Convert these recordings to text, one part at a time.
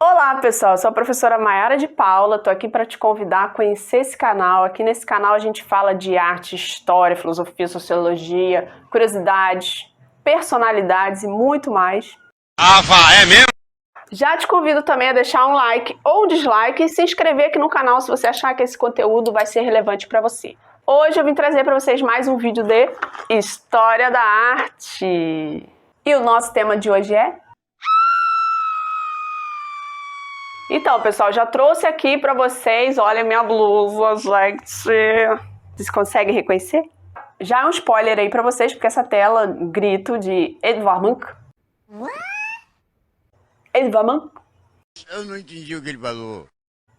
Olá pessoal, eu sou a professora Mayara de Paula, estou aqui para te convidar a conhecer esse canal. Aqui nesse canal a gente fala de arte, história, filosofia, sociologia, curiosidades, personalidades e muito mais. É mesmo? Já te convido também a deixar um like ou um dislike e se inscrever aqui no canal se você achar que esse conteúdo vai ser relevante para você. Hoje eu vim trazer para vocês mais um vídeo de História da Arte. E o nosso tema de hoje é... Então, pessoal, já trouxe aqui para vocês, olha minha blusa, gente. Vocês conseguem reconhecer? Já é um spoiler aí para vocês, porque essa tela, grito de Edvard Munch. Edvard Munch? Eu não entendi o que ele falou.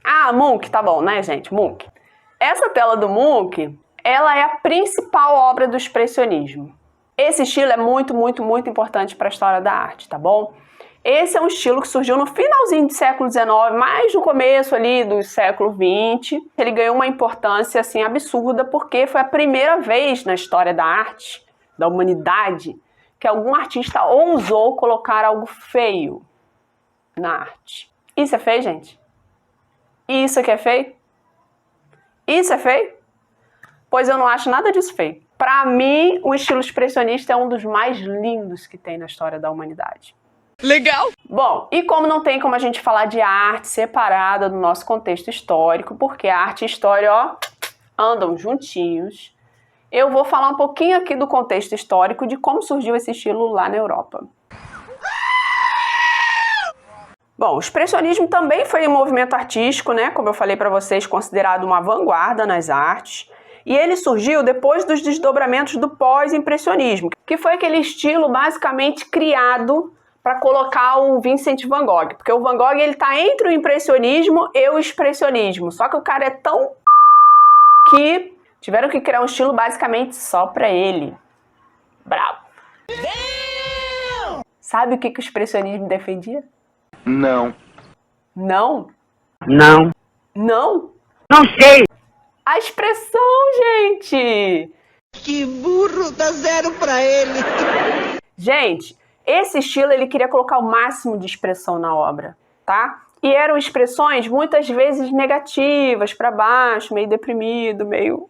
Ah, Munch, tá bom, né, gente? Munch. Essa tela do Munch, ela é a principal obra do expressionismo. Esse estilo é muito importante para a história da arte, tá bom? Esse é um estilo que surgiu no finalzinho do século XIX, mais no começo ali do século XX. Ele ganhou uma importância assim absurda porque foi a primeira vez na história da arte, da humanidade, que algum artista ousou colocar algo feio na arte. Isso é feio, gente? Isso aqui é feio? Isso é feio? Pois eu não acho nada disso feio. Para mim, o estilo expressionista é um dos mais lindos que tem na história da humanidade. Legal! Bom, e como não tem como a gente falar de arte separada do nosso contexto histórico, porque a arte e a história, ó, andam juntinhos, eu vou falar um pouquinho aqui do contexto histórico de como surgiu esse estilo lá na Europa. Bom, o expressionismo também foi um movimento artístico, né? Como eu falei para vocês, considerado uma vanguarda nas artes. E ele surgiu depois dos desdobramentos do pós-impressionismo, que foi aquele estilo basicamente criado para colocar o Vincent van Gogh, porque o Van Gogh ele tá entre o impressionismo e o expressionismo, só que o cara é tão que tiveram que criar um estilo basicamente só para ele. Bravo. Sabe o que o expressionismo defendia? Não. Não? Não. Não? Não sei. A expressão, gente! Que burro, dá zero pra ele. Gente, esse estilo ele queria colocar o máximo de expressão na obra, tá? E eram expressões muitas vezes negativas, para baixo, meio deprimido, meio...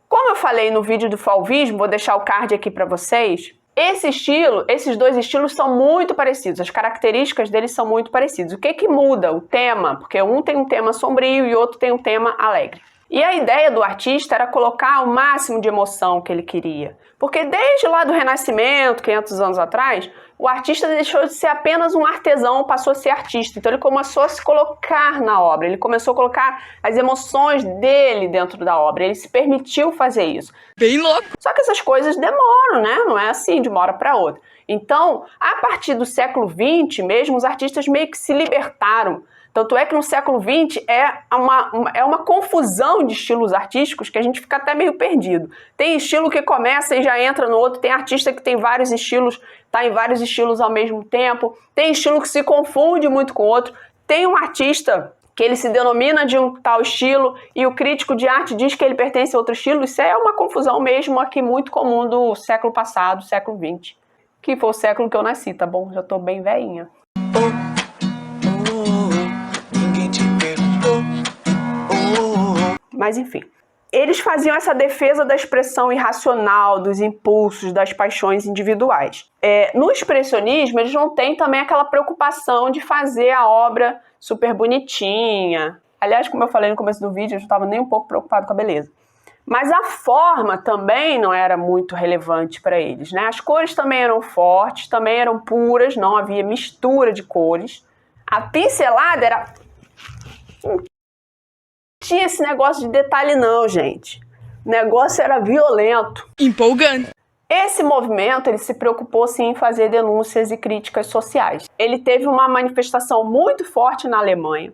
Como eu falei no vídeo do fauvismo, vou deixar o card aqui para vocês, esse estilo, esses dois estilos são muito parecidos, as características deles são muito parecidas. O que que muda? O tema, porque um tem um tema sombrio e outro tem um tema alegre. E a ideia do artista era colocar o máximo de emoção que ele queria. Porque desde lá do Renascimento, 500 anos atrás, o artista deixou de ser apenas um artesão, passou a ser artista. Então ele começou a se colocar na obra, ele começou a colocar as emoções dele dentro da obra, ele se permitiu fazer isso. Bem louco! Só que essas coisas demoram, né? Não é assim de uma hora para outra. Então, a partir do século XX mesmo, os artistas meio que se libertaram. Tanto é que no século XX é uma confusão de estilos artísticos que a gente fica até meio perdido. Tem estilo que começa e já entra no outro, tem artista que tem vários estilos, tá em vários estilos ao mesmo tempo, tem estilo que se confunde muito com o outro, tem um artista que ele se denomina de um tal estilo e o crítico de arte diz que ele pertence a outro estilo. Isso é uma confusão mesmo aqui muito comum do século passado, século XX, que foi o século que eu nasci, tá bom? Já tô bem velhinha. Mas enfim, eles faziam essa defesa da expressão irracional, dos impulsos, das paixões individuais. No expressionismo, eles não têm também aquela preocupação de fazer a obra super bonitinha. Aliás, como eu falei no começo do vídeo, eu não estava nem um pouco preocupado com a beleza. Mas a forma também não era muito relevante para eles, né? As cores também eram fortes, também eram puras, não havia mistura de cores. A pincelada era... tinha esse negócio de detalhe não, gente. O negócio era violento. Empolgante. Esse movimento, ele se preocupou sim em fazer denúncias e críticas sociais. Ele teve uma manifestação muito forte na Alemanha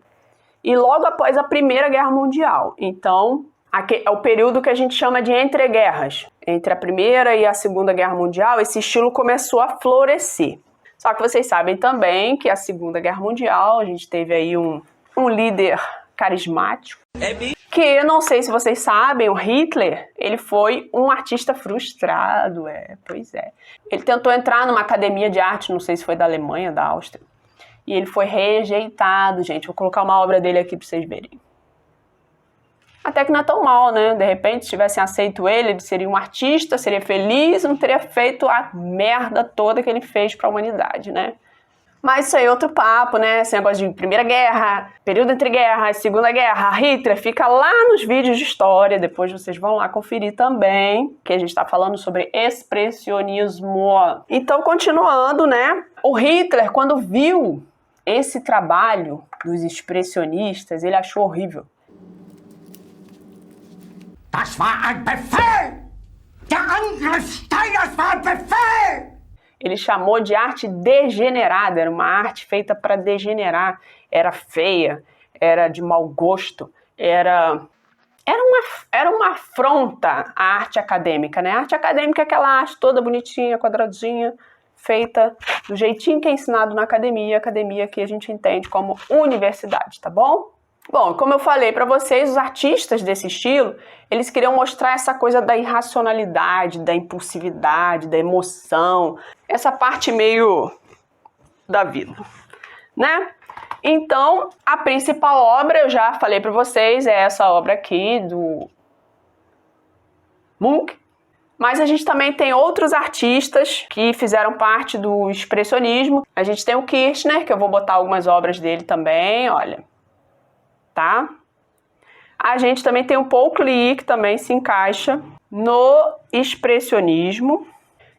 e logo após a Primeira Guerra Mundial. Então, é o período que a gente chama de entreguerras. Entre a Primeira e a Segunda Guerra Mundial, esse estilo começou a florescer. Só que vocês sabem também que a Segunda Guerra Mundial, a gente teve aí um líder carismático, que não sei se vocês sabem, o Hitler, ele foi um artista frustrado, pois é. Ele tentou entrar numa academia de arte, não sei se foi da Alemanha, da Áustria, e ele foi rejeitado, gente. Vou colocar uma obra dele aqui para vocês verem. Até que não é tão mal, né? De repente, se tivessem aceito ele seria um artista, seria feliz, não teria feito a merda toda que ele fez para a humanidade, né? Mas isso aí é outro papo, né? Esse negócio de Primeira Guerra, período entre guerras, Segunda Guerra, Hitler, fica lá nos vídeos de história, depois vocês vão lá conferir também, que a gente está falando sobre expressionismo. Então, continuando, né? O Hitler, quando viu esse trabalho dos expressionistas, ele achou horrível. Das war ein Befehl! Der Angriff Steiners war ein Befehl! Ele chamou de arte degenerada, era uma arte feita para degenerar, era feia, era de mau gosto, era uma afronta à arte acadêmica, né? A arte acadêmica é aquela arte toda bonitinha, quadradinha, feita do jeitinho que é ensinado na academia que a gente entende como universidade, tá bom? Bom, como eu falei para vocês, os artistas desse estilo, eles queriam mostrar essa coisa da irracionalidade, da impulsividade, da emoção, essa parte meio da vida, né? Então, a principal obra, eu já falei para vocês, é essa obra aqui do Munch, mas a gente também tem outros artistas que fizeram parte do expressionismo. A gente tem o Kirchner, que eu vou botar algumas obras dele também, olha. Tá? A gente também tem o Paul Klee, que também se encaixa no expressionismo.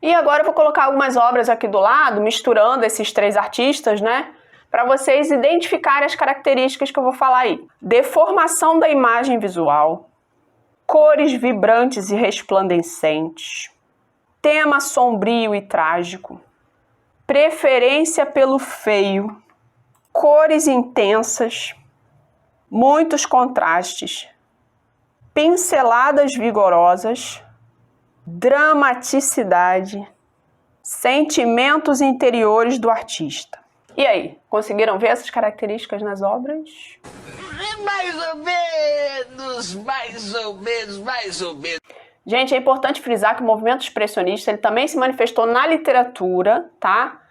E agora eu vou colocar algumas obras aqui do lado, misturando esses três artistas, né? Para vocês identificarem as características que eu vou falar aí. Deformação da imagem visual, cores vibrantes e resplandecentes, tema sombrio e trágico, preferência pelo feio, cores intensas, muitos contrastes, pinceladas vigorosas, dramaticidade, sentimentos interiores do artista. E aí, conseguiram ver essas características nas obras? Mais ou menos, mais ou menos, mais ou menos. Gente, é importante frisar que o movimento expressionista ele também se manifestou na literatura, tá?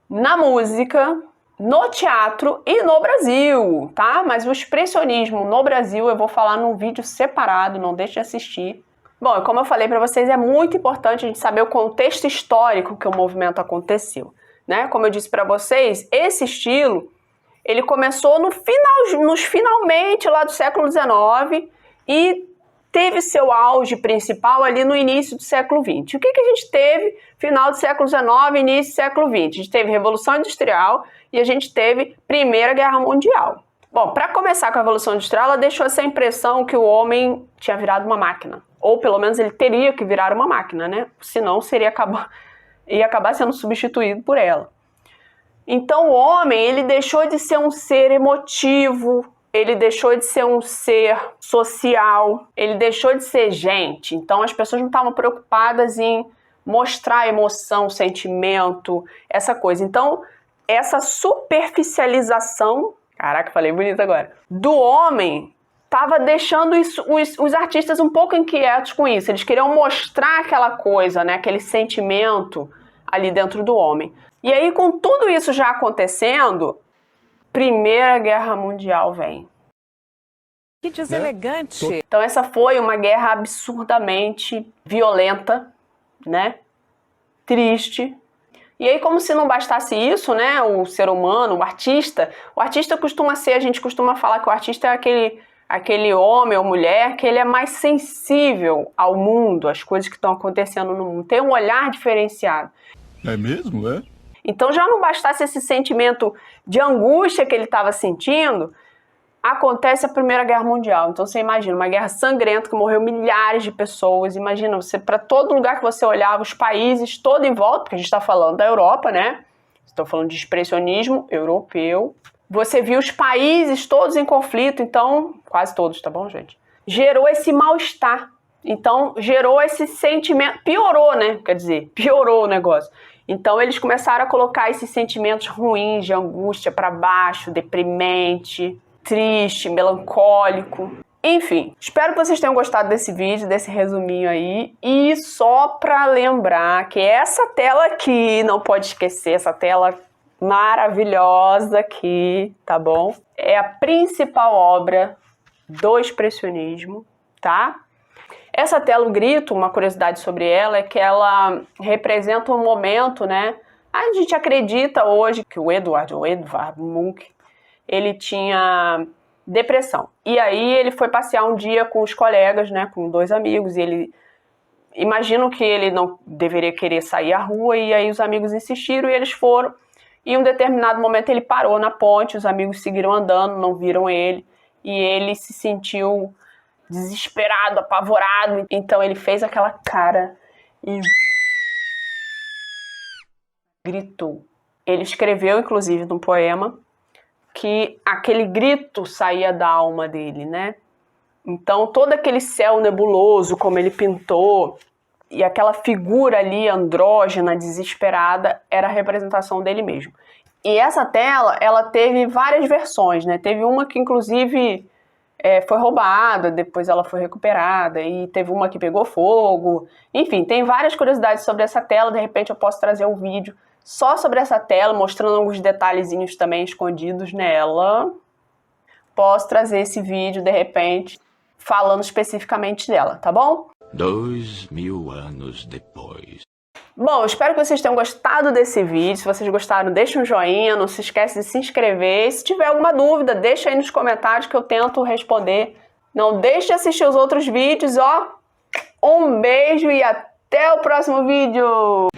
Na música, no teatro e no Brasil, tá? Mas o expressionismo no Brasil eu vou falar num vídeo separado, não deixe de assistir. Bom, como eu falei para vocês, é muito importante a gente saber o contexto histórico que o movimento aconteceu, né? Como eu disse para vocês, esse estilo, ele começou nos finalmente lá do século XIX e teve seu auge principal ali no início do século XX. O que a gente teve final do século XIX, início do século XX? A gente teve Revolução Industrial e a gente teve Primeira Guerra Mundial. Bom, para começar com a Revolução Industrial, ela deixou essa impressão que o homem tinha virado uma máquina. Ou pelo menos ele teria que virar uma máquina, né? Senão ia acabar sendo substituído por ela. Então o homem, ele deixou de ser um ser emotivo, ele deixou de ser um ser social, ele deixou de ser gente. Então as pessoas não estavam preocupadas em mostrar emoção, sentimento, essa coisa. Então essa superficialização, caraca, falei bonito agora, do homem estava deixando os artistas um pouco inquietos com isso. Eles queriam mostrar aquela coisa, né, aquele sentimento ali dentro do homem. E aí, com tudo isso já acontecendo, Primeira Guerra Mundial vem. Que deselegante. Então essa foi uma guerra absurdamente violenta, né? Triste. E aí, como se não bastasse isso, né? O ser humano, o artista costuma ser, a gente costuma falar que o artista é aquele homem ou mulher que ele é mais sensível ao mundo, às coisas que estão acontecendo no mundo, tem um olhar diferenciado. É mesmo, é? Então já não bastasse esse sentimento de angústia que ele estava sentindo, acontece a Primeira Guerra Mundial. Então você imagina, uma guerra sangrenta que morreu milhares de pessoas. Imagina, você para todo lugar que você olhava, os países todo em volta, porque a gente está falando da Europa, né? Estou falando de expressionismo europeu. Você viu os países todos em conflito, então, quase todos, tá bom, gente? Gerou esse mal-estar. Então, gerou esse sentimento, piorou, né? Quer dizer, piorou o negócio. Então, eles começaram a colocar esses sentimentos ruins, de angústia para baixo, deprimente, triste, melancólico. Enfim, espero que vocês tenham gostado desse vídeo, desse resuminho aí. E só para lembrar que essa tela aqui, não pode esquecer, essa tela maravilhosa aqui, tá bom? É a principal obra do expressionismo, tá? Essa tela, o Grito, uma curiosidade sobre ela é que ela representa um momento, né? A gente acredita hoje que o Edvard Munch, ele tinha depressão. E aí ele foi passear um dia com os colegas, né? Com 2 amigos, e ele... Imagino que ele não deveria querer sair à rua, e aí os amigos insistiram e eles foram. E em um determinado momento ele parou na ponte, os amigos seguiram andando, não viram ele, e ele se sentiu desesperado, apavorado. Então ele fez aquela cara e gritou. Ele escreveu, inclusive, num poema, que aquele grito saía da alma dele, né? Então, todo aquele céu nebuloso, como ele pintou, e aquela figura ali andrógena, desesperada, era a representação dele mesmo. E essa tela, ela teve várias versões, né? Teve uma que, inclusive, foi roubada, depois ela foi recuperada, e teve uma que pegou fogo. Enfim, tem várias curiosidades sobre essa tela. De repente eu posso trazer um vídeo só sobre essa tela, mostrando alguns detalhezinhos também escondidos nela. Posso trazer esse vídeo, de repente, falando especificamente dela, tá bom? 2000 anos depois. Bom, espero que vocês tenham gostado desse vídeo. Se vocês gostaram, deixa um joinha, não se esquece de se inscrever. E se tiver alguma dúvida, deixa aí nos comentários que eu tento responder. Não deixe de assistir os outros vídeos, ó. Um beijo e até o próximo vídeo!